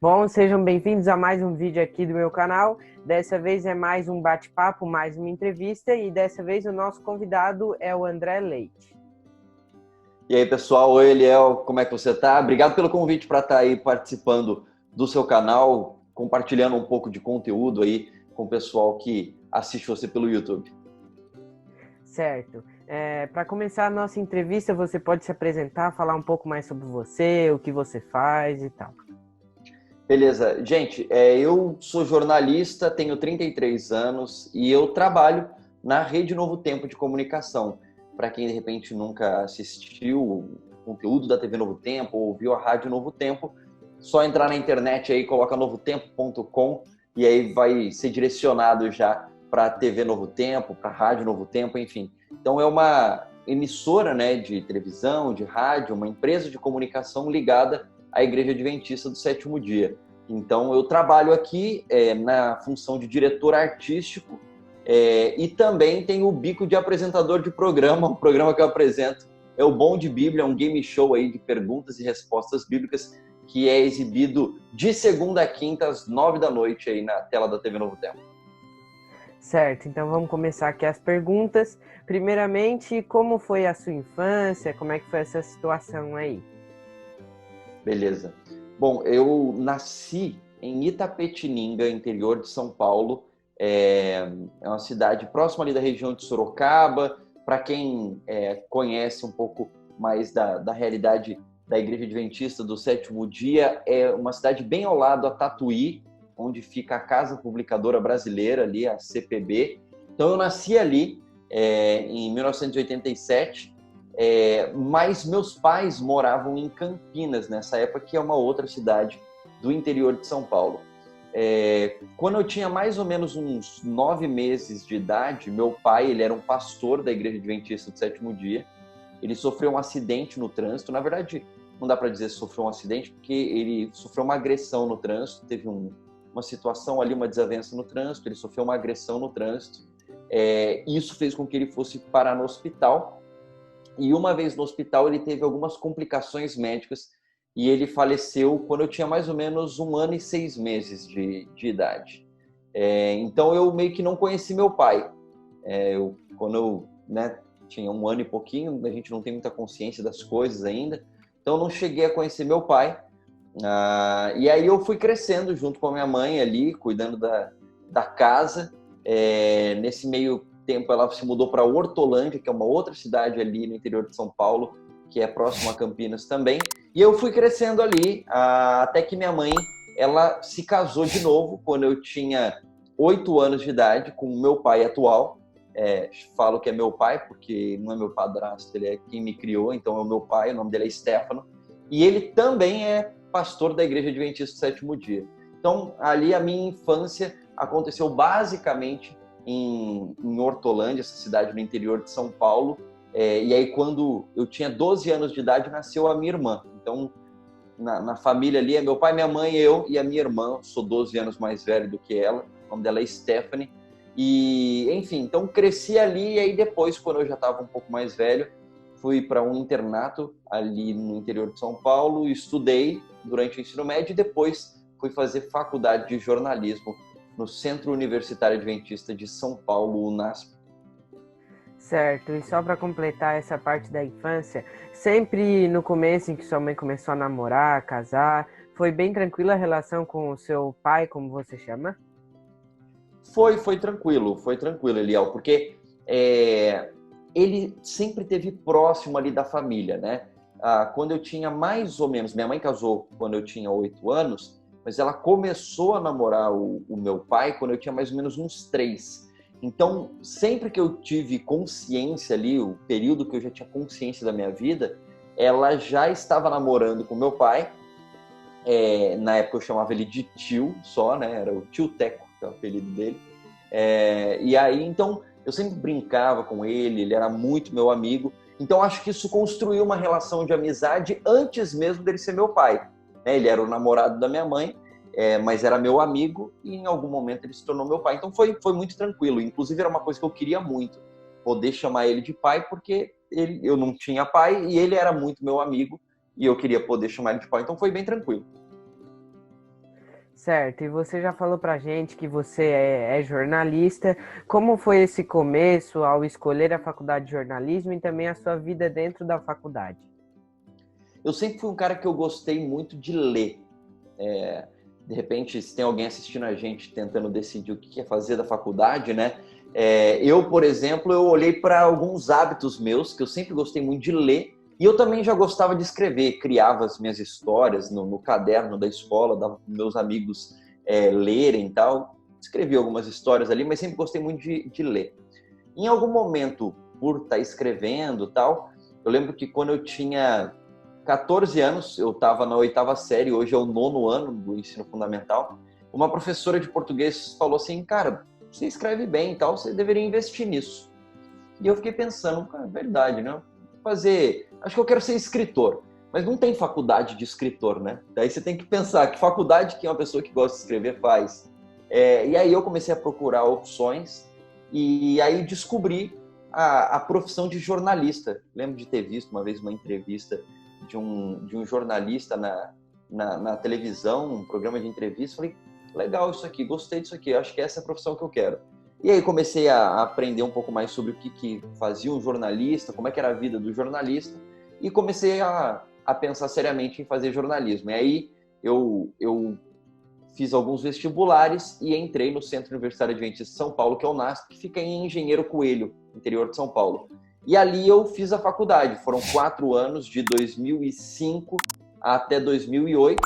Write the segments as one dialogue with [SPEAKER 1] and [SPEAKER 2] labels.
[SPEAKER 1] Bom, sejam bem-vindos a mais um vídeo aqui do meu canal. Dessa vez é mais um bate-papo, mais uma entrevista e dessa vez o nosso convidado é o André Leite.
[SPEAKER 2] E aí, pessoal, oi Eliel, como é que você tá? Obrigado pelo convite para estar aí participando do seu canal, compartilhando um pouco de conteúdo aí com o pessoal que assiste você pelo YouTube.
[SPEAKER 1] Certo. Para começar a nossa entrevista, você pode se apresentar, falar um pouco mais sobre você, o que você faz e tal.
[SPEAKER 2] Beleza, gente, eu sou jornalista, tenho 33 anos e eu trabalho na Rede Novo Tempo de Comunicação. Para quem de repente nunca assistiu o conteúdo da TV Novo Tempo ou ouviu a Rádio Novo Tempo, só entrar na internet aí, coloca novotempo.com e aí vai ser direcionado já para a TV Novo Tempo, para a Rádio Novo Tempo, enfim. Então é uma emissora, né, de televisão, de rádio, uma empresa de comunicação ligada à Igreja Adventista do Sétimo Dia. Então eu trabalho aqui na função de diretor artístico e também tenho o bico de apresentador de programa. O programa que eu apresento é o Bom de Bíblia, um game show aí de perguntas e respostas bíblicas que é exibido de segunda a quinta às 9 da noite aí na tela da TV Novo Tempo.
[SPEAKER 1] Certo, então vamos começar aqui as perguntas. Primeiramente, como foi a sua infância? Como é que foi essa situação aí?
[SPEAKER 2] Beleza. Bom, eu nasci em Itapetininga, interior de São Paulo. É uma cidade próxima ali da região de Sorocaba. Para quem conhece um pouco mais da realidade da Igreja Adventista do Sétimo Dia, é uma cidade bem ao lado a Tatuí, onde fica a Casa Publicadora Brasileira, ali, a CPB. Então eu nasci ali em 1987, mas meus pais moravam em Campinas nessa época, que é uma outra cidade do interior de São Paulo. Quando eu tinha mais ou menos uns 9 meses de idade, meu pai, ele era um pastor da Igreja Adventista do Sétimo Dia. Ele sofreu um acidente no trânsito. Na verdade, não dá para dizer que sofreu um acidente, porque ele sofreu uma agressão no trânsito. Teve uma situação ali, uma desavença no trânsito. Ele sofreu uma agressão no trânsito. Isso fez com que ele fosse parar no hospital. E uma vez no hospital, ele teve algumas complicações médicas e ele faleceu quando eu tinha mais ou menos 1 ano e 6 meses de idade. Então, eu meio que não conheci meu pai. Quando eu tinha 1 ano e pouquinho, a gente não tem muita consciência das coisas ainda, então eu não cheguei a conhecer meu pai. E aí eu fui crescendo junto com a minha mãe ali, cuidando da casa. Nesse meio tempo ela se mudou para Hortolândia, que é uma outra cidade ali no interior de São Paulo, que é próximo a Campinas também. E eu fui crescendo ali, até que minha mãe, ela se casou de novo quando eu tinha 8 anos de idade com o meu pai atual. Falo que é meu pai porque não é meu padrasto, ele é quem me criou, então é o meu pai, o nome dele é Stefano. E ele também é pastor da Igreja Adventista do Sétimo Dia. Então, ali a minha infância aconteceu basicamente em Hortolândia, essa cidade no interior de São Paulo. E aí, quando eu tinha 12 anos de idade, nasceu a minha irmã. Então, na família ali, é meu pai, minha mãe, eu e a minha irmã. Sou 12 anos mais velho do que ela. O nome dela é Stephanie. E, enfim, então cresci ali. E aí, depois, quando eu já estava um pouco mais velho, fui para um internato ali no interior de São Paulo. Estudei durante o ensino médio e depois fui fazer faculdade de jornalismo no Centro Universitário Adventista de São Paulo, UNASP.
[SPEAKER 1] Certo, e só para completar essa parte da infância, sempre no começo em que sua mãe começou a namorar, a casar, foi bem tranquila a relação com o seu pai, como você chama?
[SPEAKER 2] Foi tranquilo, Eliel, porque ele sempre esteve próximo ali da família, né? Quando eu tinha mais ou menos, minha mãe casou quando eu tinha 8 anos, mas ela começou a namorar o meu pai quando eu tinha mais ou menos uns 3. Então, sempre que eu tive consciência ali, o período que eu já tinha consciência da minha vida, ela já estava namorando com meu pai. Na época eu chamava ele de tio só, né? Era o tio Teco, que é o apelido dele. E aí, então, eu sempre brincava com ele, ele era muito meu amigo. Então, acho que isso construiu uma relação de amizade antes mesmo dele ser meu pai. Ele era o namorado da minha mãe, mas era meu amigo e em algum momento ele se tornou meu pai. Então, foi muito tranquilo. Inclusive, era uma coisa que eu queria muito, poder chamar ele de pai, porque eu não tinha pai e ele era muito meu amigo e eu queria poder chamar ele de pai. Então, foi bem tranquilo.
[SPEAKER 1] Certo, e você já falou pra gente que você é jornalista. Como foi esse começo ao escolher a faculdade de jornalismo e também a sua vida dentro da faculdade?
[SPEAKER 2] Eu sempre fui um cara que eu gostei muito de ler. De repente, se tem alguém assistindo a gente tentando decidir o que quer fazer da faculdade, né? Eu, por exemplo, eu olhei para alguns hábitos meus, que eu sempre gostei muito de ler, e eu também já gostava de escrever, criava as minhas histórias no caderno da escola, dava para meus amigos lerem e tal. Escrevi algumas histórias ali, mas sempre gostei muito de ler. Em algum momento, por estar escrevendo e tal, eu lembro que quando eu tinha 14 anos, eu estava na 8ª série, hoje é o 9º ano do ensino fundamental, uma professora de português falou assim, cara, você escreve bem e tal, você deveria investir nisso. E eu fiquei pensando, cara, é verdade, né? Acho que eu quero ser escritor, mas não tem faculdade de escritor, né? Daí você tem que pensar que faculdade que uma pessoa que gosta de escrever faz. E aí eu comecei a procurar opções e aí descobri a profissão de jornalista. Lembro de ter visto uma vez uma entrevista de um jornalista na televisão, um programa de entrevista. Falei, legal isso aqui, gostei disso aqui, acho que essa é a profissão que eu quero. E aí comecei a aprender um pouco mais sobre o que fazia um jornalista, como é que era a vida do jornalista, e comecei a pensar seriamente em fazer jornalismo. E aí eu fiz alguns vestibulares e entrei no Centro Universitário Adventista de São Paulo, que é o NASP, que fica em Engenheiro Coelho, interior de São Paulo. E ali eu fiz a faculdade. Foram 4 anos, de 2005 até 2008.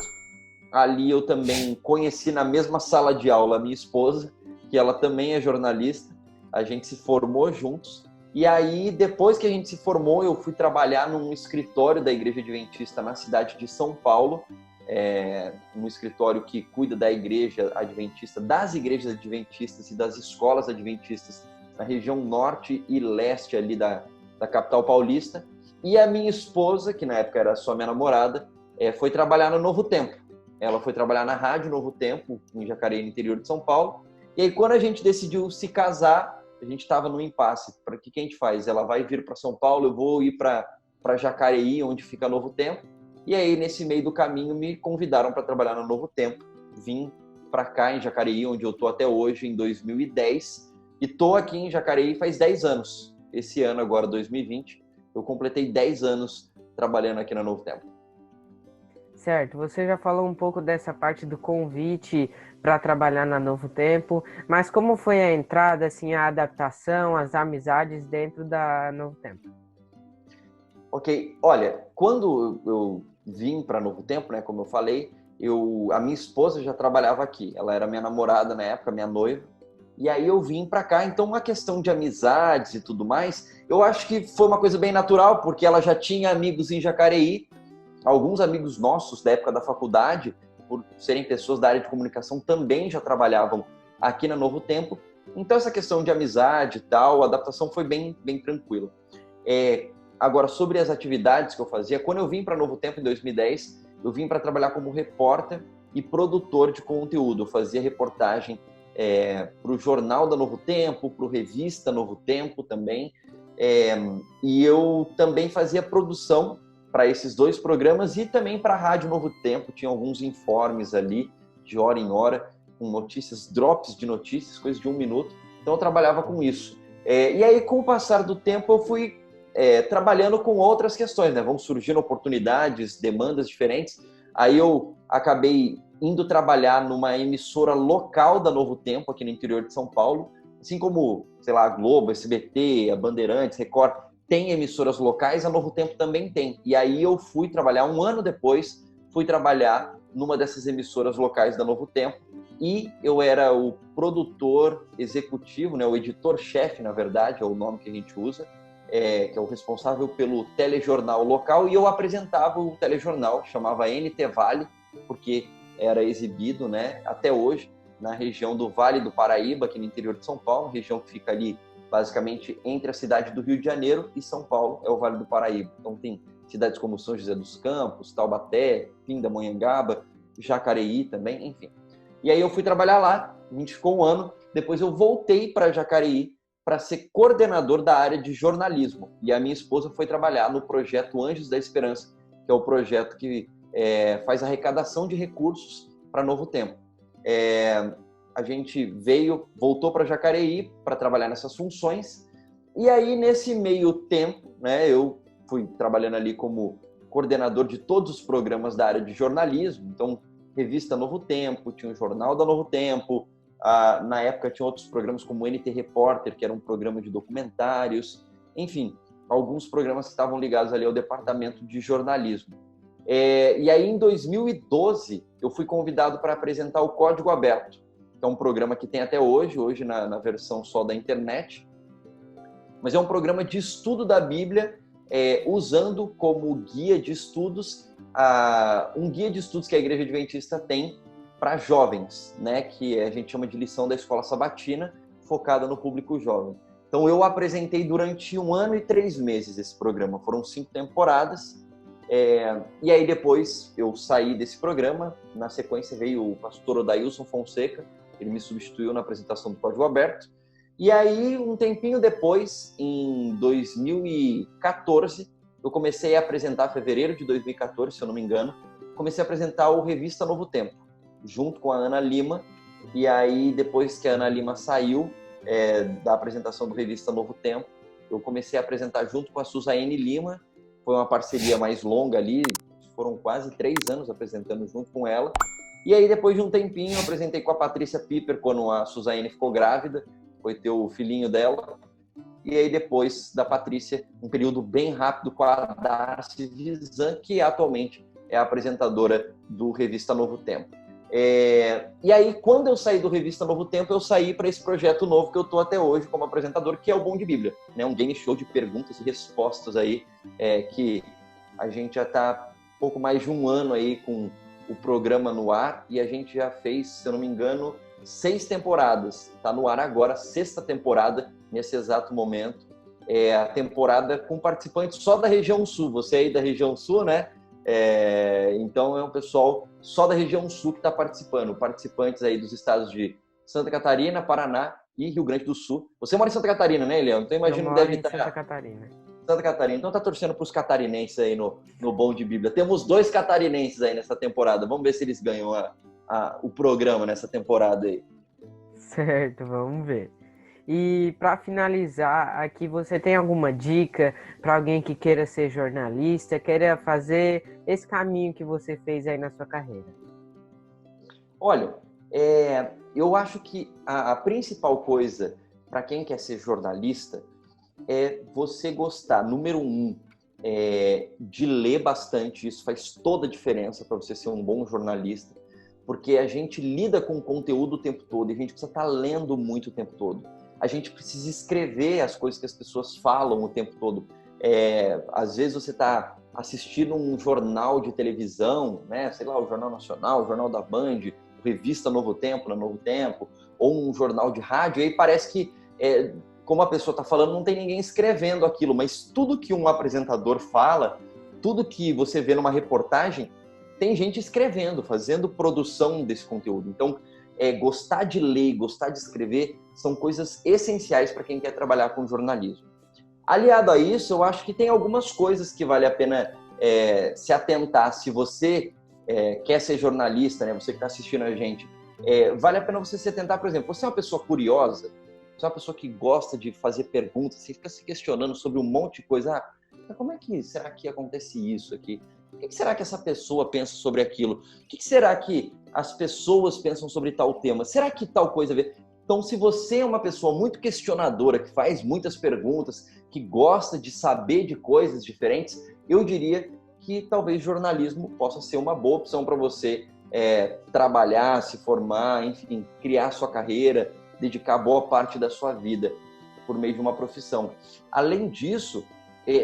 [SPEAKER 2] Ali eu também conheci na mesma sala de aula a minha esposa, que ela também é jornalista. A gente se formou juntos. E aí, depois que a gente se formou, eu fui trabalhar num escritório da Igreja Adventista na cidade de São Paulo, um escritório que cuida da Igreja Adventista, das igrejas adventistas e das escolas adventistas na região norte e leste ali da capital paulista. E a minha esposa, que na época era só minha namorada, foi trabalhar no Novo Tempo. Ela foi trabalhar na Rádio Novo Tempo, em Jacareí, no interior de São Paulo. E aí, quando a gente decidiu se casar, a gente estava no impasse. Para que a gente faz? Ela vai vir para São Paulo, eu vou ir para Jacareí, onde fica Novo Tempo. E aí, nesse meio do caminho, me convidaram para trabalhar no Novo Tempo. Vim para cá, em Jacareí, onde eu estou até hoje, em 2010. E estou aqui em Jacareí faz 10 anos. Esse ano, agora, 2020, eu completei 10 anos trabalhando aqui na Novo Tempo.
[SPEAKER 1] Certo, você já falou um pouco dessa parte do convite para trabalhar na Novo Tempo, mas como foi a entrada, assim, a adaptação, as amizades dentro da Novo Tempo?
[SPEAKER 2] Ok, olha, quando eu vim para Novo Tempo, né, como eu falei, a minha esposa já trabalhava aqui, ela era minha namorada na época, minha noiva, e aí eu vim para cá, então uma questão de amizades e tudo mais, eu acho que foi uma coisa bem natural, porque ela já tinha amigos em Jacareí, alguns amigos nossos da época da faculdade, por serem pessoas da área de comunicação, também já trabalhavam aqui na Novo Tempo. Então, essa questão de amizade e tal, a adaptação foi bem, bem tranquila. Agora, sobre as atividades que eu fazia, quando eu vim para Novo Tempo em 2010, eu vim para trabalhar como repórter e produtor de conteúdo. Eu fazia reportagem para o Jornal da Novo Tempo, para o Revista Novo Tempo também. E eu também fazia produção para esses 2 programas e também para a Rádio Novo Tempo. Tinha alguns informes ali, de hora em hora, com notícias, drops de notícias, coisas de 1 minuto. Então eu trabalhava com isso. E aí, com o passar do tempo, eu fui trabalhando com outras questões, né? Vão surgindo oportunidades, demandas diferentes. Aí eu acabei indo trabalhar numa emissora local da Novo Tempo, aqui no interior de São Paulo, assim como, sei lá, a Globo, SBT, a Bandeirantes, Record, tem emissoras locais, a Novo Tempo também tem. E aí eu fui trabalhar, 1 ano depois, fui trabalhar numa dessas emissoras locais da Novo Tempo, e eu era o produtor executivo, né, o editor-chefe, na verdade, é o nome que a gente usa, que é o responsável pelo telejornal local, e eu apresentava o telejornal, chamava NT Vale, porque era exibido, né, até hoje, na região do Vale do Paraíba, aqui no interior de São Paulo, região que fica ali basicamente entre a cidade do Rio de Janeiro e São Paulo, é o Vale do Paraíba. Então tem cidades como São José dos Campos, Taubaté, Pindamonhangaba, Jacareí também, enfim. E aí eu fui trabalhar lá, a gente ficou 1 ano, depois eu voltei para Jacareí para ser coordenador da área de jornalismo. E a minha esposa foi trabalhar no projeto Anjos da Esperança, que é o projeto que faz arrecadação de recursos para Novo Tempo. A gente voltou para Jacareí para trabalhar nessas funções. E aí, nesse meio tempo, né, eu fui trabalhando ali como coordenador de todos os programas da área de jornalismo. Então, revista Novo Tempo, tinha o Jornal da Novo Tempo. Na época, tinha outros programas como o NT Repórter, que era um programa de documentários. Enfim, alguns programas que estavam ligados ali ao departamento de jornalismo. E aí, em 2012, eu fui convidado para apresentar o Código Aberto, que é um programa que tem até hoje na versão só da internet, mas é um programa de estudo da Bíblia, usando como guia de estudos, um guia de estudos que a Igreja Adventista tem para jovens, né, que a gente chama de lição da Escola Sabatina, focada no público jovem. Então, eu apresentei durante 1 ano e 3 meses esse programa, foram 5 temporadas. E aí depois eu saí desse programa, na sequência veio o pastor Odailson Fonseca, ele me substituiu na apresentação do Código Aberto, e aí um tempinho depois, em 2014, eu comecei a apresentar, fevereiro de 2014, se eu não me engano, comecei a apresentar o Revista Novo Tempo, junto com a Ana Lima, e aí depois que a Ana Lima saiu da apresentação do Revista Novo Tempo, eu comecei a apresentar junto com a Suzaine Lima. Foi uma parceria mais longa ali, foram quase 3 anos apresentando junto com ela. E aí, depois de um tempinho, eu apresentei com a Patrícia Piper, quando a Suzaine ficou grávida, foi ter o filhinho dela. E aí, depois da Patrícia, um período bem rápido com a Darcy Vizan, que atualmente é a apresentadora do Revista Novo Tempo. E aí, quando eu saí do Revista Novo Tempo, eu saí para esse projeto novo que eu estou até hoje como apresentador, que é o Bom de Bíblia, né? Um game show de perguntas e respostas aí, que a gente já está pouco mais de 1 ano aí com o programa no ar, e a gente já fez, se eu não me engano, 6 temporadas. Está no ar agora, a 6ª temporada, nesse exato momento. A temporada com participantes só da região sul. Você aí da região sul, né? Então é um pessoal só da região sul que está participando, participantes aí dos estados de Santa Catarina, Paraná e Rio Grande do Sul. Você mora em Santa Catarina, né, Elião? Então imagino que deve estar
[SPEAKER 1] Santa Catarina.
[SPEAKER 2] Santa Catarina. Então tá torcendo para os catarinenses aí no Bom de Bíblia. Temos 2 catarinenses aí nessa temporada. Vamos ver se eles ganham o programa nessa temporada aí.
[SPEAKER 1] Certo, vamos ver. E para finalizar, aqui você tem alguma dica para alguém que queira ser jornalista, queira fazer esse caminho que você fez aí na sua carreira?
[SPEAKER 2] Olha, eu acho que a principal coisa para quem quer ser jornalista é você gostar, número 1, de ler bastante. Isso faz toda a diferença para você ser um bom jornalista, porque a gente lida com o conteúdo o tempo todo e a gente precisa estar lendo muito o tempo todo. A gente precisa escrever as coisas que as pessoas falam o tempo todo. Às vezes você está assistindo um jornal de televisão, né? Sei lá, o Jornal Nacional, o Jornal da Band, Revista Novo Tempo, na Novo Tempo, ou um jornal de rádio, e aí parece que, como a pessoa está falando, não tem ninguém escrevendo aquilo, mas tudo que um apresentador fala, tudo que você vê numa reportagem, tem gente escrevendo, fazendo produção desse conteúdo. Então, gostar de ler, gostar de escrever, são coisas essenciais para quem quer trabalhar com jornalismo. Aliado a isso, eu acho que tem algumas coisas que vale a pena se atentar. Se você quer ser jornalista, né, você que está assistindo a gente, vale a pena você se atentar, por exemplo, você é uma pessoa curiosa, você é uma pessoa que gosta de fazer perguntas, você fica se questionando sobre um monte de coisa. Como é que será que acontece isso aqui? O que será que essa pessoa pensa sobre aquilo? O que será que as pessoas pensam sobre tal tema? Será que tal coisa a ver? Então, se você é uma pessoa muito questionadora, que faz muitas perguntas, que gosta de saber de coisas diferentes, eu diria que talvez jornalismo possa ser uma boa opção para você trabalhar, se formar, enfim, criar sua carreira, dedicar boa parte da sua vida por meio de uma profissão. Além disso,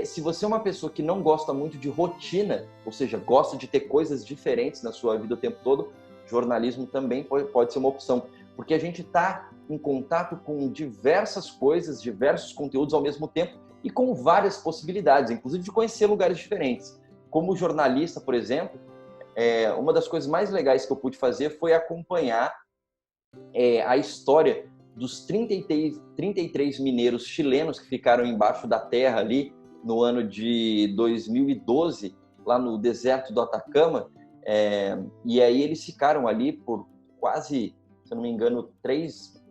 [SPEAKER 2] se você é uma pessoa que não gosta muito de rotina, ou seja, gosta de ter coisas diferentes na sua vida o tempo todo, jornalismo também pode ser uma opção, porque a gente está em contato com diversas coisas, diversos conteúdos ao mesmo tempo e com várias possibilidades, inclusive de conhecer lugares diferentes. Como jornalista, por exemplo, uma das coisas mais legais que eu pude fazer foi acompanhar a história dos 33 mineiros chilenos que ficaram embaixo da terra ali no ano de 2012, lá no deserto do Atacama, e aí eles ficaram ali por quase, se eu não me engano,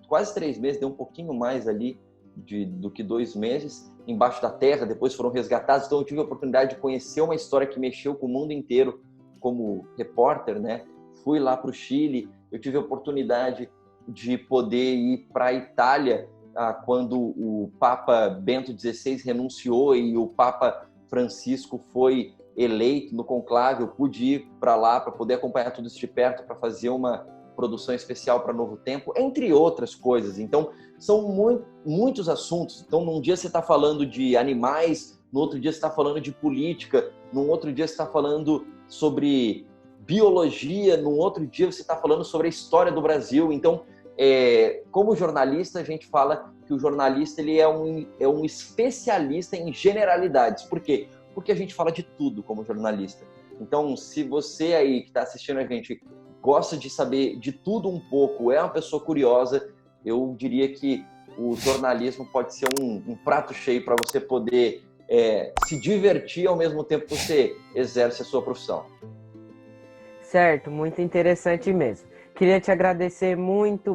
[SPEAKER 2] quase 3 meses, deu um pouquinho mais ali do que 2 meses, embaixo da terra, depois foram resgatados. Então eu tive a oportunidade de conhecer uma história que mexeu com o mundo inteiro como repórter, né? Fui lá para o Chile, eu tive a oportunidade de poder ir para a Itália quando o Papa Bento XVI renunciou e o Papa Francisco foi eleito no conclave. Eu pude ir para lá para poder acompanhar tudo isso de perto, para fazer uma produção especial para Novo Tempo, entre outras coisas. Então, são muitos assuntos. Então, num dia você está falando de animais, no outro dia você está falando de política, no outro dia você está falando sobre biologia, no outro dia você está falando sobre a história do Brasil. Então, como jornalista, a gente fala que o jornalista ele é um especialista em generalidades. Por quê? Porque a gente fala de tudo como jornalista. Então, se você aí que está assistindo a gente gosta de saber de tudo um pouco, é uma pessoa curiosa, eu diria que o jornalismo pode ser um prato cheio para você poder se divertir ao mesmo tempo que você exerce a sua profissão.
[SPEAKER 1] Certo, muito interessante mesmo. Queria te agradecer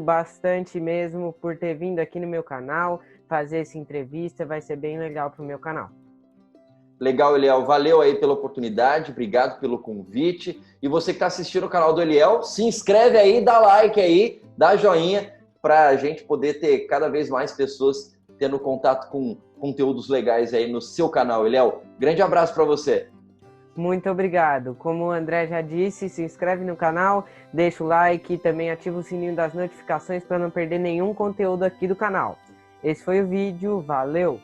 [SPEAKER 1] bastante mesmo, por ter vindo aqui no meu canal, fazer essa entrevista, vai ser bem legal para o meu canal.
[SPEAKER 2] Legal, Eliel. Valeu aí pela oportunidade, obrigado pelo convite. E você que está assistindo o canal do Eliel, se inscreve aí, dá like aí, dá joinha, para a gente poder ter cada vez mais pessoas tendo contato com conteúdos legais aí no seu canal, Eliel. Grande abraço para você.
[SPEAKER 1] Muito obrigado. Como o André já disse, se inscreve no canal, deixa o like e também ativa o sininho das notificações para não perder nenhum conteúdo aqui do canal. Esse foi o vídeo, valeu!